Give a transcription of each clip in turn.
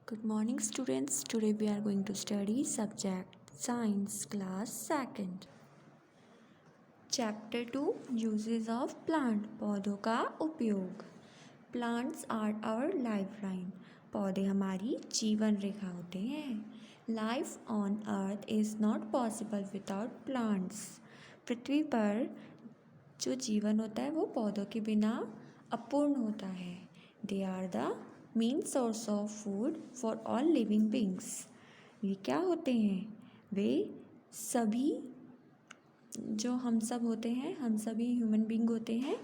Good morning students. Today we are going to study subject Science class 2nd. Chapter 2 Uses of plant. पौधों का उपयोग. Plants are our lifeline. पौधे हमारी जीवन रेखा होते हैं. Life on earth is not possible without plants. पृथ्वी पर जो जीवन होता है वो पौधों के बिना अपूर्ण होता है. They are the main source of food for all living beings. ये क्या होते हैं? वे सभी जो हम सब होते हैं, हम सभी ह्यूमन बींग होते हैं,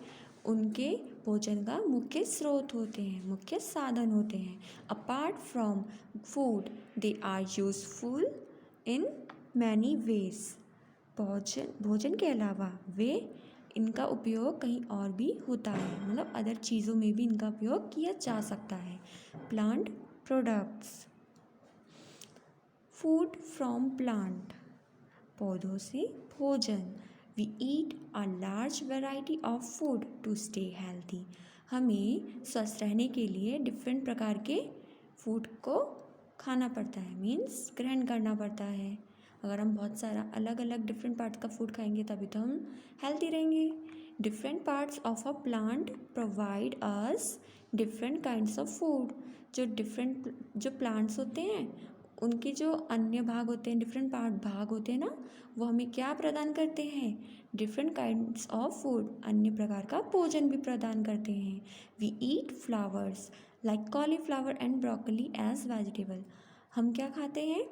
उनके भोजन का मुख्य स्रोत होते हैं, मुख्य साधन होते हैं. Apart from food they are useful in many ways. भोजन के अलावा इनका उपयोग कहीं और भी होता है, मतलब अदर चीज़ों में भी इनका उपयोग किया जा सकता है. Plant products. Food from plant. पौधों से भोजन. We eat a large variety of food to stay healthy. हमें स्वस्थ रहने के लिए डिफरेंट प्रकार के फूड को खाना पड़ता है, मीन्स ग्रहण करना पड़ता है. अगर हम बहुत सारा अलग अलग डिफरेंट पार्ट्स का फूड खाएंगे तभी तो हम हेल्थी रहेंगे. Different parts of a plant provide us different kinds of food. जो प्लांट्स होते हैं उनके जो अन्य भाग होते हैं, डिफरेंट भाग होते हैं ना, वो हमें क्या प्रदान करते हैं? डिफरेंट काइंड्स ऑफ फूड, अन्य प्रकार का भोजन भी प्रदान करते हैं. We eat flowers like cauliflower and broccoli as vegetable. हम क्या खाते हैं?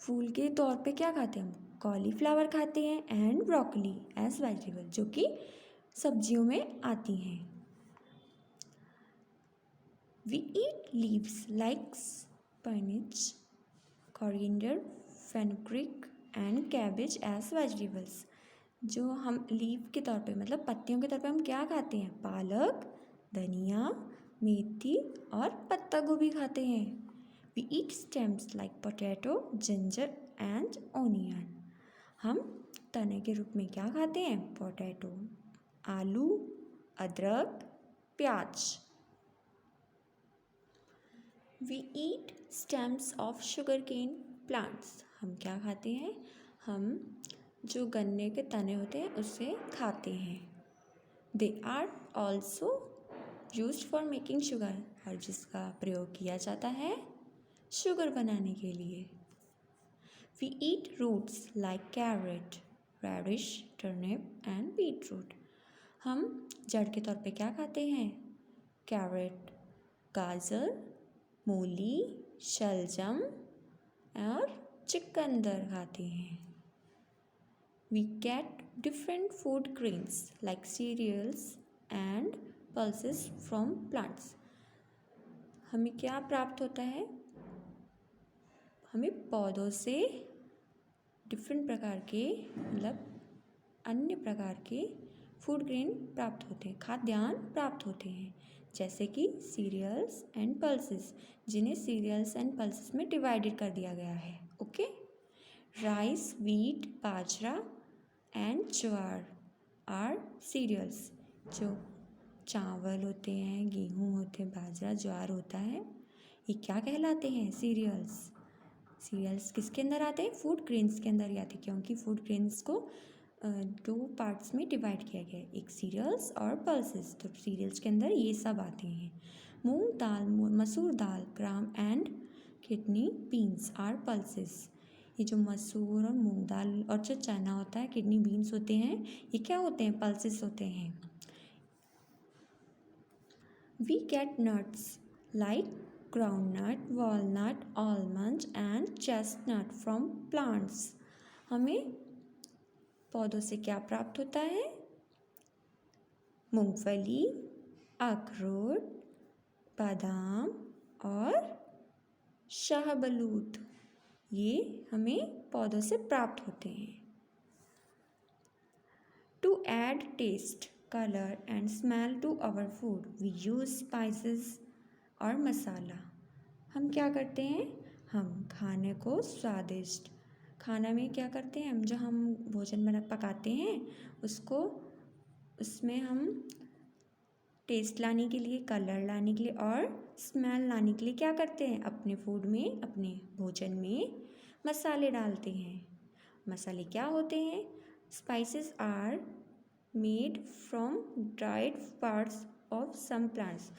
फूल के तौर पे क्या खाते हैं? हम कॉलीफ्लावर खाते हैं एंड ब्रोकली एज वेजिटेबल, जो कि सब्जियों में आती हैं. We eat leaves like spinach, coriander, fenugreek and cabbage as vegetables. जो हम लीव के तौर पे, मतलब पत्तियों के तौर पे हम क्या खाते हैं? पालक, धनिया, मेथी और पत्ता गोभी खाते हैं. We eat stems like potato, ginger and onion. हम तने के रूप में क्या खाते हैं? पोटैटो, आलू, अदरक, प्याज. We eat stems of sugar cane plants. हम क्या खाते हैं? हम जो गन्ने के तने होते हैं उसे खाते हैं. They are also used for making sugar. और जिसका प्रयोग किया जाता है शुगर बनाने के लिए. We eat roots like carrot, radish, turnip and beetroot. हम जड़ के तौर पे क्या खाते हैं? कैरेट, गाजर, मूली, शलजम और चुकंदर खाते हैं. We get different food grains like cereals and pulses from plants. हमें क्या प्राप्त होता है? हमें पौधों से डिफरेंट प्रकार के, मतलब अन्य प्रकार के फूड ग्रेन प्राप्त होते हैं, खाद्यान्न प्राप्त होते हैं, जैसे कि सीरियल्स एंड पल्सेस, जिन्हें सीरियल्स एंड पल्सेस में डिवाइडेड कर दिया गया है. Okay. Rice, wheat, bajra and jowar are cereals. जो चावल होते हैं, गेहूँ होते हैं, बाजरा, ज्वार होता है, ये क्या कहलाते हैं? सीरियल्स. सीरियल्स किसके अंदर आते हैं? फूड ग्रेन्स के अंदर ही आते हैं, क्योंकि फूड ग्रेन्स को 2 पार्ट्स में डिवाइड किया गया है, एक सीरियल्स और पल्सेस. तो सीरियल्स के अंदर ये सब आते हैं. Moong dal, masoor dal, gram and kidney beans are pulses. ये जो मसूर और मूंग दाल और जो चना होता है, किडनी बीन्स होते हैं, ये क्या होते हैं? पल्सेस होते हैं. We get nuts like groundnut, walnut, almond and chestnut from plants. हमें पौधों से क्या प्राप्त होता है? मूंगफली, अखरोट, बादाम और शाहबलूत, ये हमें पौधों से प्राप्त होते हैं. To add taste, color and smell to our food, we use spices और मसाला. हम क्या करते हैं? हम खाने को स्वादिष्ट, खाना में क्या करते हैं? हम भोजन पकाते हैं उसको, उसमें हम टेस्ट लाने के लिए, कलर लाने के लिए और स्मेल लाने के लिए क्या करते हैं? अपने फूड में, अपने भोजन में मसाले डालते हैं। मसाले क्या होते हैं? Spices are made from dried parts of some plants.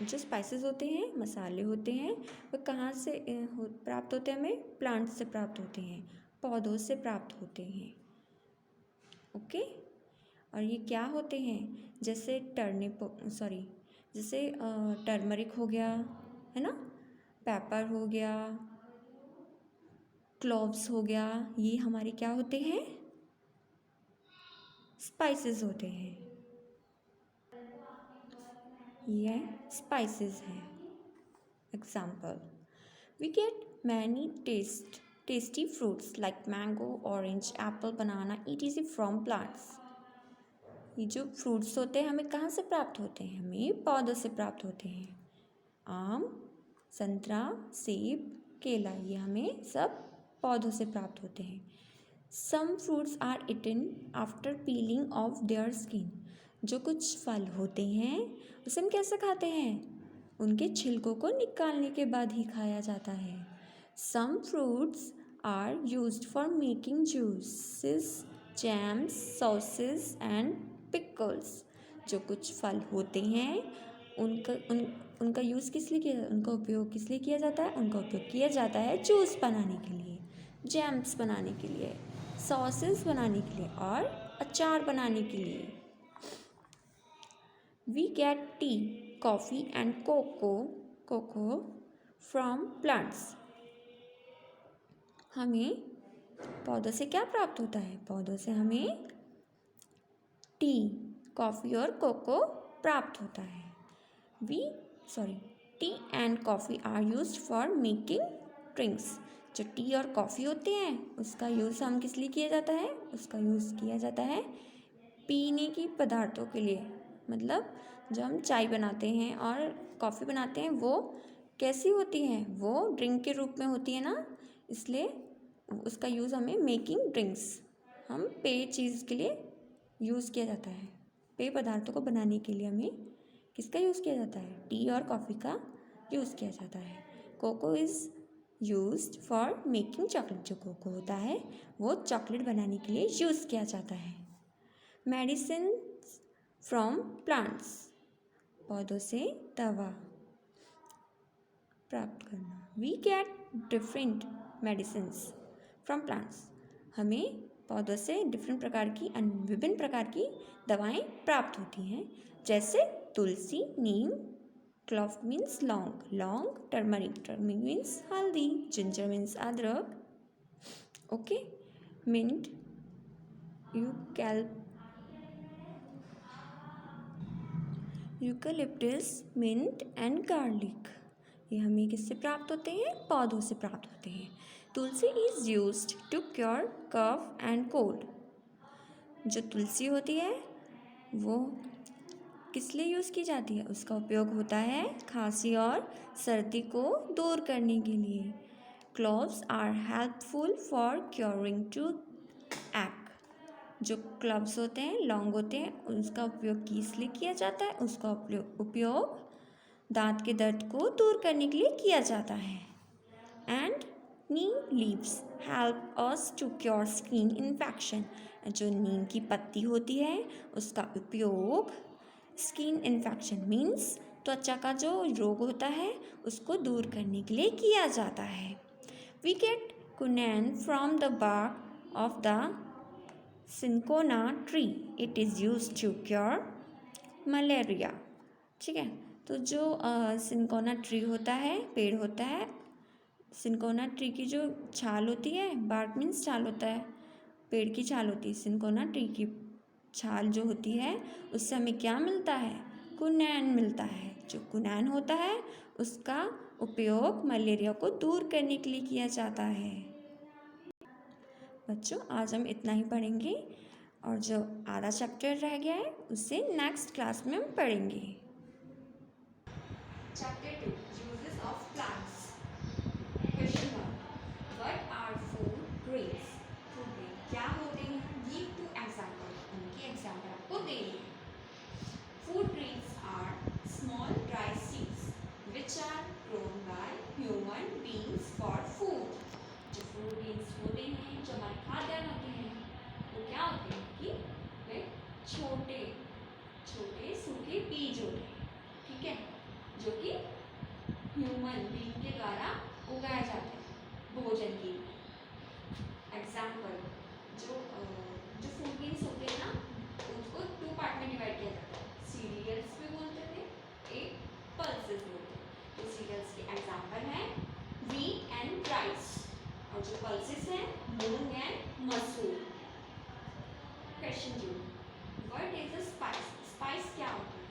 जो स्पाइसेस होते हैं, मसाले होते हैं, वो कहाँ से प्राप्त होते हैं? हमें प्लांट्स से प्राप्त होते हैं, पौधों से प्राप्त होते हैं। ओके। और ये क्या होते हैं? जैसे टर्मरिक हो गया, है ना, पेपर हो गया, क्लोव्स हो गया, ये हमारे क्या होते हैं? स्पाइसेस होते हैं। ये स्पाइसेस हैं। Example, we get many tasty fruits like mango, orange, apple, banana, etc. from plants. ये जो फ्रूट्स होते हैं हमें कहाँ से प्राप्त होते हैं? हमें पौधों से प्राप्त होते हैं। आम, संतरा, सेब, केला, ये हमें सब पौधों से प्राप्त होते हैं। Some fruits are eaten after peeling off their skin. जो कुछ फल होते हैं उसे हम कैसे खाते हैं? उनके छिलकों को निकालने के बाद ही खाया जाता है। Some fruits are used for making juices, jams, sauces and pickles. जो कुछ फल होते हैं उनका यूज़ किस लिए किया, उनका उपयोग किस लिए किया जाता है? उनका उपयोग किया जाता है जूस बनाने के लिए, जैम्स बनाने के लिए, सॉसेस बनाने के लिए और अचार बनाने के लिए। We get tea, coffee and cocoa from plants. हमें पौधों से क्या प्राप्त होता है? पौधों से हमें टी, कॉफ़ी और कोको प्राप्त होता है। Tea and coffee are used for making drinks. जो टी और कॉफ़ी होते हैं उसका यूज़ हम किस लिए किया जाता है? उसका यूज़ किया जाता है पीने की पदार्थों के लिए। मतलब जो हम चाय बनाते हैं और कॉफ़ी बनाते हैं वो कैसी होती हैं? वो ड्रिंक के रूप में होती है ना, इसलिए उसका यूज़ हमें मेकिंग ड्रिंक्स, हम पेय चीज़ के लिए यूज़ किया जाता है। पेय पदार्थों को बनाने के लिए हमें किसका यूज़ किया जाता है? टी और कॉफ़ी का यूज़ किया जाता है। Cocoa is used for making chocolate. जो कोको होता है वो चॉकलेट बनाने के लिए यूज़ किया जाता है। मेडिसिन फ्रॉम प्लांट्स, पौधों से दवा प्राप्त करना। We get different medicines from plants. हमें पौधों से विभिन्न प्रकार की दवाएं प्राप्त होती हैं, जैसे तुलसी, नीम, क्लॉव मीन्स लौंग, टर्मरिक मीन्स हल्दी, जिंजर मीन्स अदरक, okay, mint, eucalyptus, mint and garlic, ये हमें किससे प्राप्त होते हैं? पौधों से प्राप्त होते हैं। Tulsi is used to cure cough and cold. जो तुलसी होती है वो किस लिए यूज़ की जाती है? उसका उपयोग होता है खांसी और सर्दी को दूर करने के लिए। Cloves are helpful for curing टूथ एक्ट। जो क्लव्स होते हैं, लौंग होते हैं, उसका उपयोग किस लिए किया जाता है? उसका उपयोग दांत के दर्द को दूर करने के लिए किया जाता है। And neem leaves help us to cure skin infection. जो नीम की पत्ती होती है उसका उपयोग स्किन इन्फेक्शन मीन्स त्वचा का जो रोग होता है उसको दूर करने के लिए किया जाता है। We get quinine from the bark of the cinchona tree. It is used to cure malaria. ठीक है, तो जो सिंकोना ट्री होता है, पेड़ होता है, सिंकोना ट्री की जो छाल होती है, बार्क मीन्स छाल होता है, पेड़ की छाल होती है, सिंकोना ट्री की छाल जो होती है उससे हमें क्या मिलता है? कुनैन मिलता है। जो कुनैन होता है उसका उपयोग मलेरिया को दूर करने के लिए किया जाता है। बच्चों आज हम इतना ही पढ़ेंगे और जो आधा चैप्टर रह गया है उसे नेक्स्ट क्लास में हम पढ़ेंगे। Chapter 2 Uses of Plants. Question 1. What are food grains? Food grain क्या होते हैं? Give 2 example. उनके एग्जाम्पल आपको देने हैं। Food grain for food. जो फूड ग्रेन्स होते हैं, जो हमारे खाद्यान्न होते हैं, वो क्या होते हैं कि वे छोटे छोटे सूखे बीज होते हैं, ठीक है, जो कि ह्यूमन बीइंग के द्वारा उगाए जाते हैं भोजन के लिए। एग्जाम्पल, जो जो फूड ग्रेन्स होते हैं ना, उसको 2 पार्ट में डिवाइड किया जाता है। सीरियल्स भी बोलते थे, एक पल्सेस बोलते हैं। तो सीरियल्स के एग्जाम्पल हैं व्हीट एंड राइस, और जो पल्सेस हैं moong and masoor. Question 2, what is a spice? Spice क्या होता है?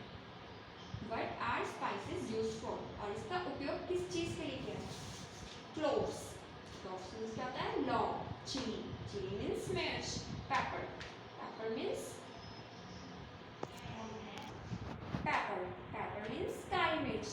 What are spices used for? और इसका उपयोग किस चीज के लिए किया जाता है? क्लोव्स। क्लोव्स मीन्स क्या होता है? लौंग। चिली, चिली मीन्स मिर्च। Pepper, pepper means pepper, pepper means काली मिर्च।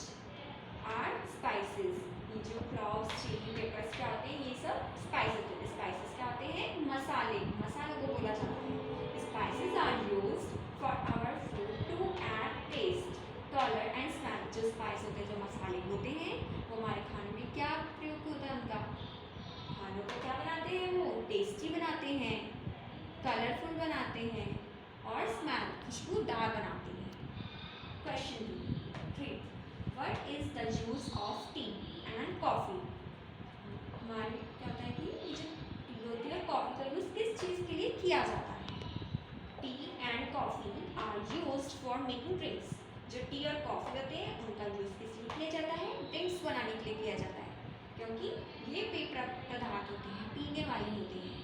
आर स्पाइसेस, ये जो क्लोव्स, चिली, पेपर्स क्या होते हैं? ये सब स्पाइसेस होते हैं। स्पाइसेस क्या होते हैं? मसाले, मसालों को बोला जाता है। Spices are used for our food to add taste, colour and smell. जो स्पाइस होते हैं, जो मसाले होते हैं, वो हमारे खाने में क्या प्रयोग होता है उनका? खानों को क्या बनाते हैं? वो टेस्टी बनाते हैं, कलरफुल बनाते हैं, और स्मेल, खुशबूदार बनाते हैं। Question 3, what is the use of T and coffee? हमारे क्या होता है कि ये जो टी होती है, कॉफी का यूज किस चीज के लिए किया जाता है? Tea and coffee are used for making drinks. जो टी और कॉफी होते हैं, उनका यूज किस लिए किया जाता है? ड्रिंक्स बनाने के लिए किया जाता है, क्योंकि ये पेय पदार्थ होते हैं, पीने वाले होते हैं,